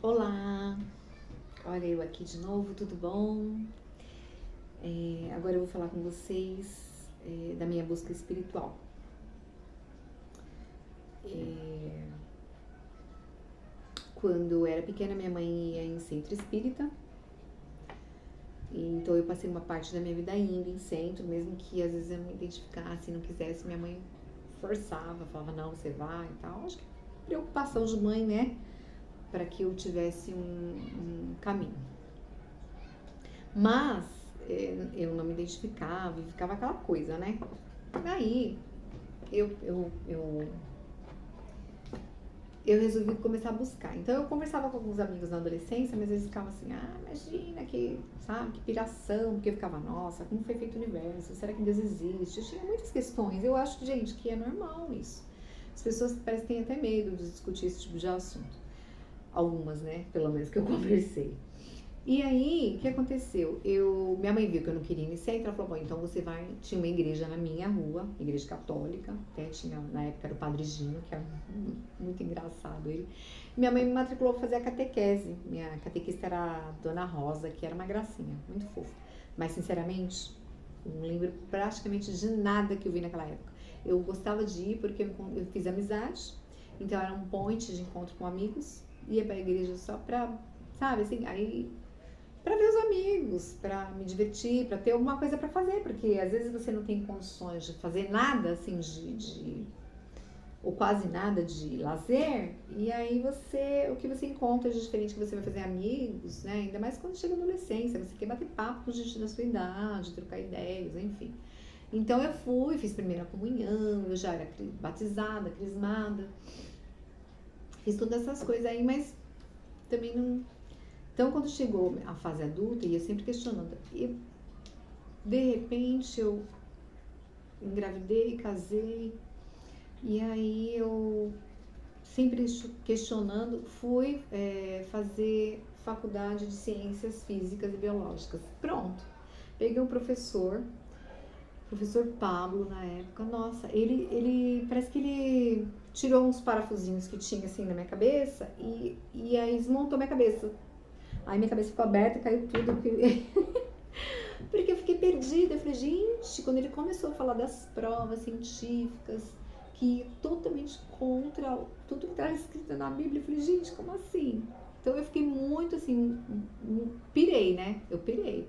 Olá, olha eu aqui de novo, tudo bom? Agora eu vou falar com vocês da minha busca espiritual. Quando eu era pequena, minha mãe ia em centro espírita, então eu passei uma parte da minha vida indo em centro, mesmo que às vezes eu não me identificasse, não quisesse, minha mãe forçava, falava não, você vai e tal. Acho que preocupação de mãe, né? Para que eu tivesse um caminho. Mas eu não me identificava e ficava aquela coisa, né? Aí eu resolvi começar a buscar. Então eu conversava com alguns amigos na adolescência, mas eles ficavam assim, imagina que, sabe, que piração, porque eu ficava, nossa, como foi feito o universo? Será que Deus existe? Eu tinha muitas questões. Eu acho, gente, que é normal isso. As pessoas parecem que têm até medo de discutir esse tipo de assunto. Algumas, né? Pelo menos que eu conversei. E aí, o que aconteceu? Minha mãe viu que eu não queria iniciar, então ela falou, bom, então você vai... Tinha uma igreja na minha rua, igreja católica, até tinha, na época era o Padre Gino, que era muito engraçado ele. Minha mãe me matriculou para fazer a catequese. Minha catequista era a Dona Rosa, que era uma gracinha, muito fofa. Mas, sinceramente, não lembro praticamente de nada que eu vi naquela época. Eu gostava de ir porque eu fiz amizade, então era um point de encontro com amigos, ia pra igreja só pra, sabe, assim, aí... para ver os amigos, para me divertir, para ter alguma coisa para fazer, porque às vezes você não tem condições de fazer nada assim ou quase nada de lazer, e aí o que você encontra de diferente que você vai fazer amigos, né? Ainda mais quando chega a adolescência, você quer bater papo com gente da sua idade, trocar ideias, enfim. Então eu fui, fiz primeira comunhão, eu já era batizada, crismada, fiz todas essas coisas aí, mas também não. Então, quando chegou a fase adulta, e eu sempre questionando, e de repente eu engravidei, casei, e aí eu sempre questionando, fui fazer faculdade de ciências físicas e biológicas. Pronto, peguei um professor Pablo na época, nossa, ele parece que ele tirou uns parafusinhos que tinha assim na minha cabeça e aí desmontou minha cabeça. Aí minha cabeça ficou aberta, caiu tudo. Porque eu fiquei perdida. Eu falei, gente, quando ele começou a falar das provas científicas, que é totalmente contra tudo que está escrito na Bíblia, eu falei, gente, como assim? Então eu fiquei muito assim, pirei, né? Eu pirei.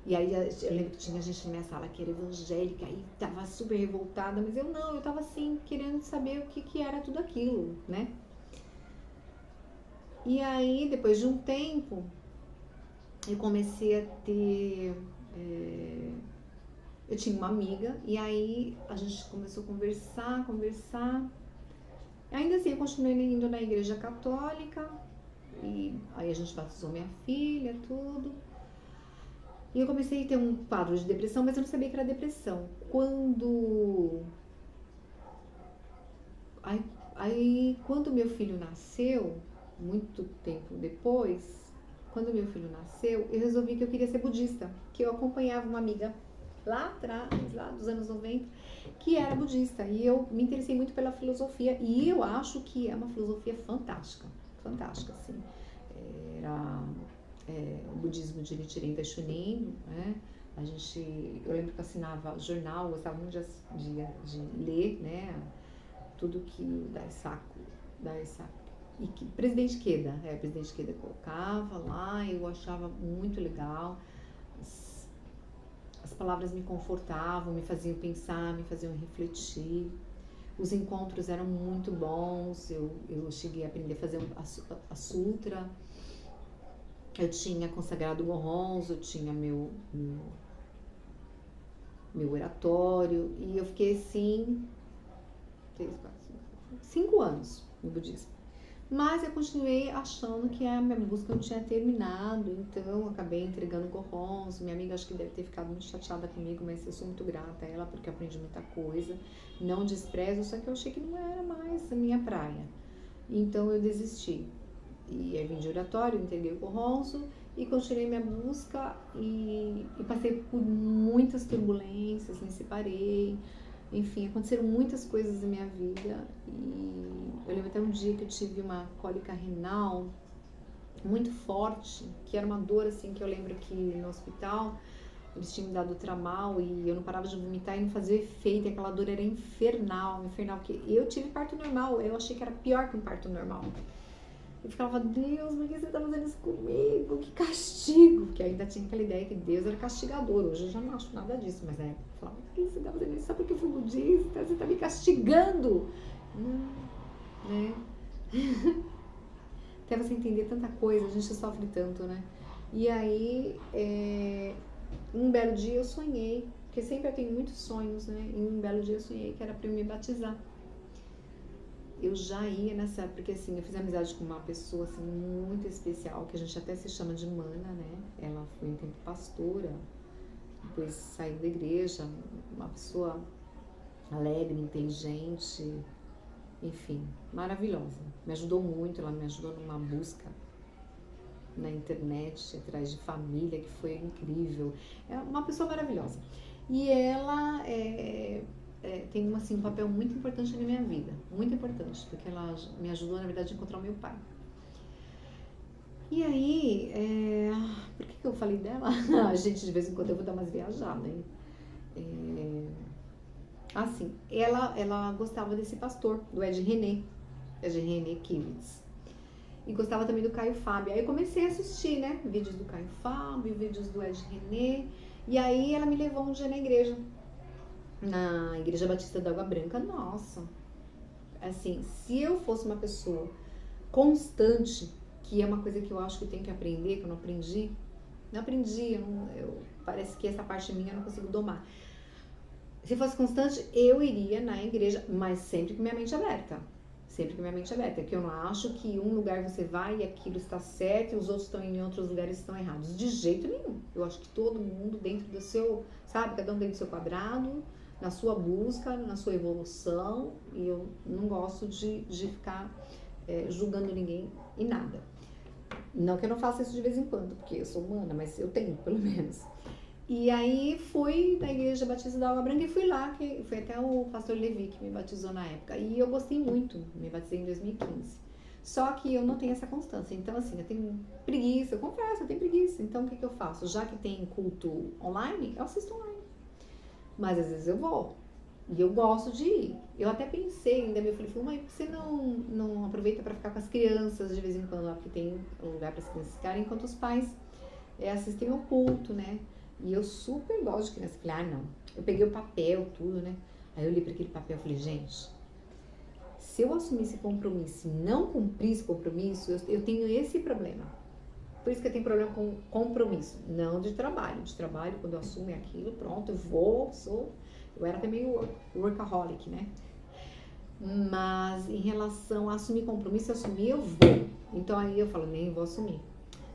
E aí eu lembro que tinha gente na minha sala que era evangélica e tava super revoltada, mas eu tava assim, querendo saber o que era tudo aquilo, né? E aí, depois de um tempo, eu comecei a ter... eu tinha uma amiga, e aí a gente começou a conversar. Ainda assim, eu continuei indo na igreja católica, e aí a gente batizou minha filha, tudo. E eu comecei a ter um quadro de depressão, mas eu não sabia que era depressão. Quando meu filho nasceu, muito tempo depois, quando meu filho nasceu, eu resolvi que eu queria ser budista, que eu acompanhava uma amiga lá atrás, lá dos anos 90, que era budista, e eu me interessei muito pela filosofia, e eu acho que é uma filosofia fantástica, fantástica, assim. O budismo de Nichiren Daishonin, né? Eu lembro que eu assinava jornal, gostava muito de ler, né? Tudo que o Daisaku e que presidente Queda colocava lá, eu achava muito legal. As palavras me confortavam, me faziam pensar, me faziam refletir. Os encontros eram muito bons, eu cheguei a aprender a fazer a sutra. Eu tinha consagrado Gohonzo, eu tinha meu oratório, e eu fiquei assim 5 anos no budismo. Mas eu continuei achando que a minha busca não tinha terminado, então acabei entregando Gohonzo. Minha amiga acho que deve ter ficado muito chateada comigo, mas eu sou muito grata a ela porque eu aprendi muita coisa. Não desprezo, só que eu achei que não era mais a minha praia. Então eu desisti. E aí vim de oratório, entreguei o Gohonzo e continuei minha busca e passei por muitas turbulências, me separei. Enfim, aconteceram muitas coisas na minha vida e eu lembro até um dia que eu tive uma cólica renal muito forte, que era uma dor assim, que eu lembro que no hospital eles tinham me dado tramal e eu não parava de vomitar e não fazia efeito, e aquela dor era infernal, porque eu tive parto normal, eu achei que era pior que um parto normal. Eu ficava, Deus, por que você tá fazendo isso comigo? Que castigo! Porque ainda tinha aquela ideia que Deus era castigador. Hoje eu já não acho nada disso, mas na época eu falava, por que você tá fazendo isso? Só porque eu fui budista? Você tá me castigando? Não, né? Até você entender tanta coisa, a gente sofre tanto, né? E aí, um belo dia eu sonhei, porque sempre eu tenho muitos sonhos, né? E um belo dia eu sonhei que era pra eu me batizar. Eu já ia nessa, porque assim, eu fiz amizade com uma pessoa assim muito especial, que a gente até se chama de Mana, né? Ela foi um tempo pastora, depois saiu da igreja, uma pessoa alegre, inteligente, enfim, maravilhosa. Me ajudou muito, ela me ajudou numa busca na internet, atrás de família, que foi incrível. É uma pessoa maravilhosa. E ela tem assim, um papel muito importante na minha vida, muito importante, porque ela me ajudou, na verdade, a encontrar o meu pai. E aí, por que eu falei dela? A gente, de vez em quando, eu vou dar umas viajadas, hein? Assim, ela gostava desse pastor, do Ed René Kivitz. E gostava também do Caio Fábio. Aí eu comecei a assistir, né? Vídeos do Caio Fábio, vídeos do Ed René. E aí ela me levou um dia na igreja. Na Igreja Batista da Água Branca. Nossa! Assim, se eu fosse uma pessoa constante, que é uma coisa que eu acho que eu tenho que aprender, que eu não aprendi. Parece que essa parte minha eu não consigo domar. Se fosse constante, eu iria na igreja, mas sempre com minha mente aberta. Sempre com minha mente aberta, porque eu não acho que um lugar você vai e aquilo está certo e os outros estão em outros lugares estão errados. De jeito nenhum. Eu acho que todo mundo dentro do seu, sabe, cada um dentro do seu quadrado, na sua busca, na sua evolução, e eu não gosto de ficar julgando ninguém e nada. Não que eu não faça isso de vez em quando, porque eu sou humana, mas eu tenho, pelo menos. E aí fui na Igreja Batista da Água Branca e fui lá, que foi até o pastor Levi que me batizou na época. E eu gostei muito, me batizei em 2015. Só que eu não tenho essa constância. Então, assim, eu tenho preguiça, eu confesso, eu tenho preguiça. Então, o que eu faço? Já que tem culto online, eu assisto online. Mas às vezes eu vou. E eu gosto de ir. Eu até pensei ainda, eu falei, mãe, por que você não aproveita para ficar com as crianças de vez em quando lá? Porque tem um lugar para as crianças ficarem, enquanto os pais assistem ao culto, né? E eu super gosto de criança. Falei, não. Eu peguei o papel, tudo, né? Aí eu olhei para aquele papel e falei, gente, se eu assumir esse compromisso e não cumprir esse compromisso, eu tenho esse problema. Por isso que eu tenho problema com compromisso. Não de trabalho. De trabalho, quando eu assumo aquilo, pronto, eu era até meio workaholic, né? Mas em relação a assumir compromisso, eu vou. Então aí eu falo, nem vou assumir.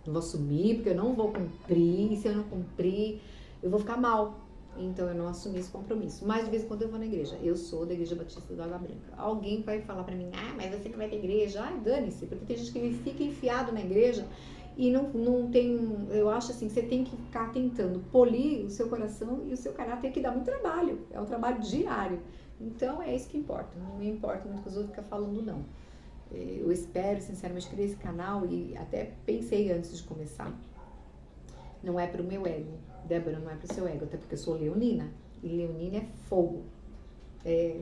Não vou assumir porque eu não vou cumprir, e se eu não cumprir, eu vou ficar mal. Então eu não assumi esse compromisso. Mas de vez em quando eu vou na igreja. Eu sou da Igreja Batista da Água Branca. Alguém vai falar pra mim, mas você não vai ter igreja. Dane-se, porque tem gente que fica enfiado na igreja e não tem, eu acho assim, você tem que ficar tentando polir o seu coração e o seu caráter, que dá muito trabalho. É um trabalho diário. Então é isso que importa. Não me importa muito que os outros ficam falando, não. Eu espero, sinceramente, criar esse canal e até pensei antes de começar. Não é pro meu ego. Débora, não é pro seu ego, até porque eu sou leonina. E leonina é fogo.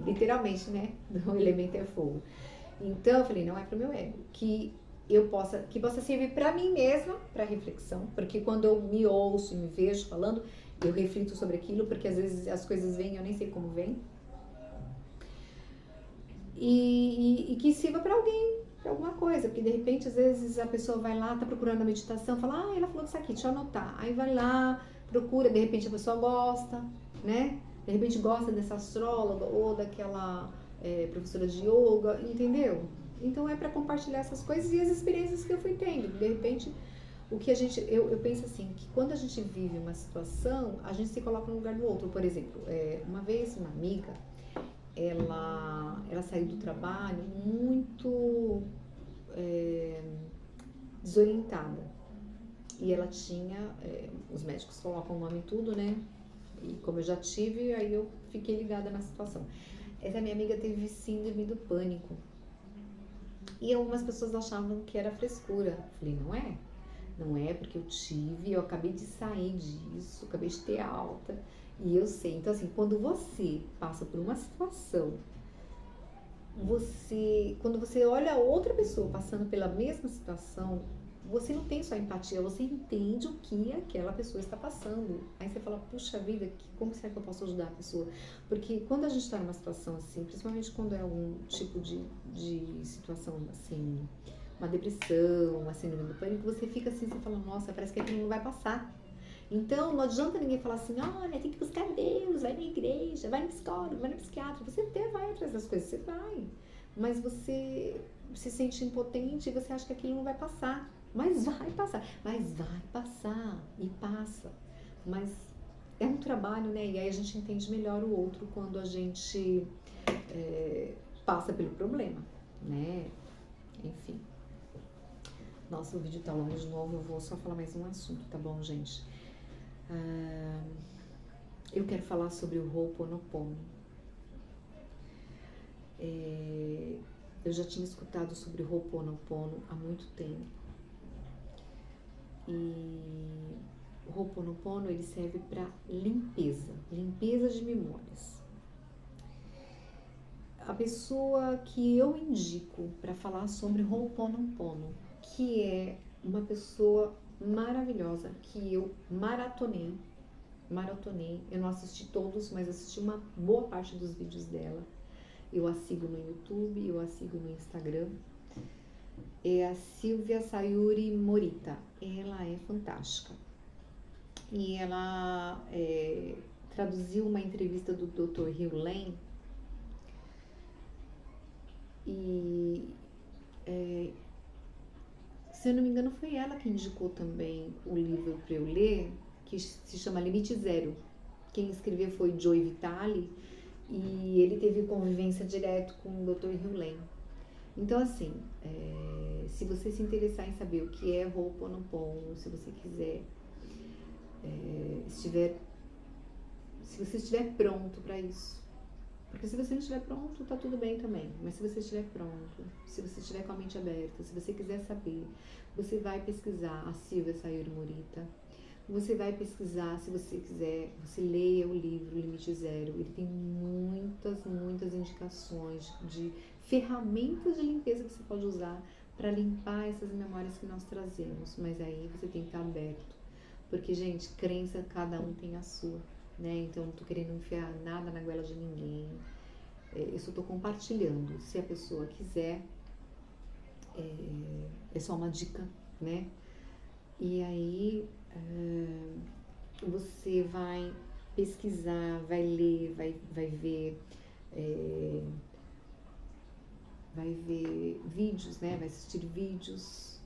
Literalmente, né? O elemento é fogo. Então, eu falei, não é pro meu ego. Que possa servir pra mim mesma, pra reflexão. Porque quando eu me ouço e me vejo falando, eu reflito sobre aquilo, porque às vezes as coisas vêm e eu nem sei como vêm. E que sirva para alguém, para alguma coisa, porque de repente às vezes a pessoa vai lá, tá procurando a meditação, fala, ela falou disso aqui, deixa eu anotar. Aí vai lá, procura, de repente a pessoa gosta, né? De repente gosta dessa astróloga ou daquela professora de yoga, entendeu? Então é para compartilhar essas coisas e as experiências que eu fui tendo. De repente, o que eu penso assim, que quando a gente vive uma situação, a gente se coloca no lugar do outro. Por exemplo, uma vez uma amiga, ela saiu do trabalho muito desorientada. E ela tinha, os médicos colocam o nome em tudo, né? E como eu já tive, aí eu fiquei ligada na situação. Essa minha amiga teve síndrome do pânico. E algumas pessoas achavam que era frescura. Eu falei, não é. Não é, porque eu acabei de sair disso, acabei de ter alta. E eu sei. Então, assim, quando você passa por uma situação, quando você olha outra pessoa passando pela mesma situação, você não tem só empatia, você entende o que aquela pessoa está passando. Aí você fala, puxa vida, como será que eu posso ajudar a pessoa? Porque quando a gente está numa situação assim, principalmente quando é algum tipo de situação assim, uma depressão, uma síndrome do pânico, você fica assim, você fala, nossa, parece que aquilo não vai passar. Então, não adianta ninguém falar assim, olha, tem que buscar Deus, vai na igreja, vai no psicólogo, vai no psiquiatra. Você até vai atrás das coisas, você vai. Mas você se sente impotente e você acha que aquilo não vai passar. Mas vai passar, e passa. Mas é um trabalho, né? E aí a gente entende melhor o outro quando a gente passa pelo problema, né? Enfim. Nossa, o vídeo tá longo de novo, eu vou só falar mais um assunto, tá bom, gente? Eu quero falar sobre o Ho'oponopono. Eu já tinha escutado sobre o Ho'oponopono há muito tempo. E o Ho'oponopono, ele serve para limpeza de memórias. A pessoa que eu indico para falar sobre o Ho'oponopono, que é uma pessoa maravilhosa, que eu maratonei, eu não assisti todos, mas assisti uma boa parte dos vídeos dela. Eu a sigo no YouTube, eu a sigo no Instagram. É a Silvia Sayuri Morita. Ela é fantástica. E ela traduziu uma entrevista do Dr. Hugh Lane. E se eu não me engano, foi ela que indicou também o livro para eu ler, que se chama Limite Zero. Quem escreveu foi Joe Vitale e ele teve convivência direto com o Dr. Hugh Lane. Então, assim, se você se interessar em saber o que é Ho'oponopono, se você quiser, se você estiver pronto para isso, porque se você não estiver pronto, tá tudo bem também, mas se você estiver pronto, se você estiver com a mente aberta, se você quiser saber, você vai pesquisar a Silvia Sayuri Morita, você vai pesquisar, se você quiser, você leia o livro Limite Zero, ele tem muitas indicações de ferramentas de limpeza que você pode usar para limpar essas memórias que nós trazemos, mas aí você tem que estar aberto, porque, gente, crença, cada um tem a sua, né? Então, não tô querendo enfiar nada na goela de ninguém, eu só tô compartilhando, se a pessoa quiser, é só uma dica, né? E aí, você vai pesquisar, vai ler, vai ver vídeos, né? Vai assistir vídeos,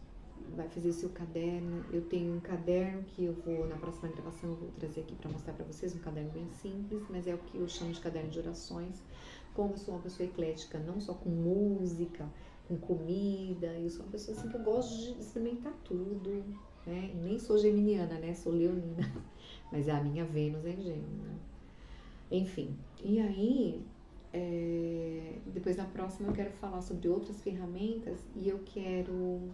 vai fazer seu caderno. Eu tenho um caderno que eu vou, na próxima gravação, eu vou trazer aqui para mostrar para vocês, um caderno bem simples, mas é o que eu chamo de caderno de orações. Como eu sou uma pessoa eclética, não só com música, com comida, eu sou uma pessoa assim que eu gosto de experimentar tudo, né? Nem sou geminiana, né? Sou leonina, mas a minha Vênus é em Gêmeos, né? Enfim, e aí, depois na próxima eu quero falar sobre outras ferramentas e eu quero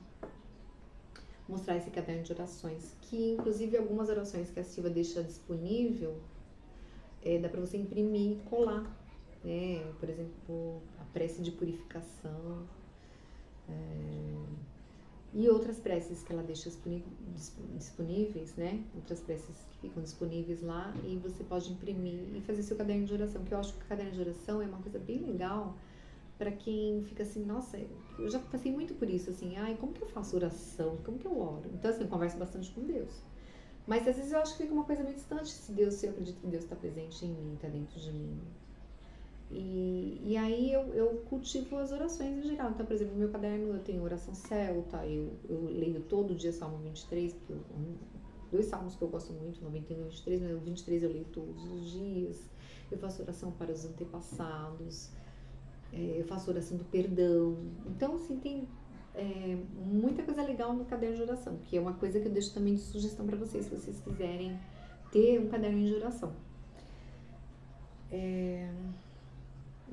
mostrar esse caderno de orações, que inclusive algumas orações que a Silvia deixa disponível, dá para você imprimir e colar, né? Por exemplo, a prece de purificação, e outras preces que ela deixa disponíveis, né? Outras preces que ficam disponíveis lá e você pode imprimir e fazer seu caderno de oração, que eu acho que o caderno de oração é uma coisa bem legal para quem fica assim, nossa, eu já passei muito por isso, assim, ai, como que eu faço oração? Como que eu oro? Então, assim, eu converso bastante com Deus. Mas às vezes eu acho que fica uma coisa meio distante se eu acredito que Deus está presente em mim, está dentro de mim. E aí eu cultivo as orações em geral. Então, por exemplo, no meu caderno eu tenho oração celta, eu leio todo dia Salmo 23, dois salmos que eu gosto muito, 91 e 23, mas o 23 eu leio todos os dias. Eu faço oração para os antepassados, eu faço oração do perdão. Então, assim, tem muita coisa legal no caderno de oração, que é uma coisa que eu deixo também de sugestão para vocês, se vocês quiserem ter um caderno de oração.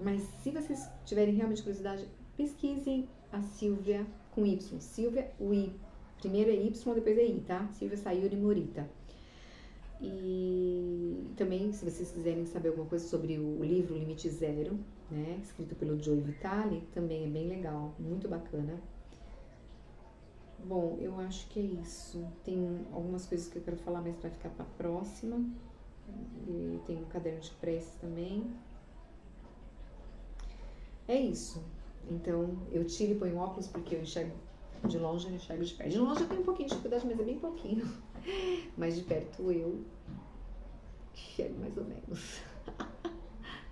Mas se vocês tiverem realmente curiosidade, pesquisem, a Silvia com Y. Silvia, o I. Primeiro é Y, depois é I, tá? Silvia Sayuri Morita. E também, se vocês quiserem saber alguma coisa sobre o livro Limite Zero, né? Escrito pelo Joe Vitale, também é bem legal, muito bacana. Bom, eu acho que é isso. Tem algumas coisas que eu quero falar, mas vai ficar para a próxima. E tem um caderno de preces também. É isso. Então, eu tiro e ponho óculos porque eu enxergo de longe, eu enxergo de perto. De longe eu tenho um pouquinho de dificuldade, mas é bem pouquinho. Mas de perto eu enxergo mais ou menos.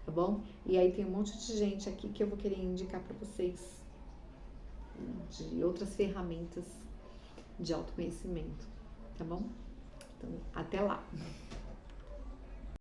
Tá bom? E aí tem um monte de gente aqui que eu vou querer indicar para vocês de outras ferramentas de autoconhecimento, tá bom? Então, até lá!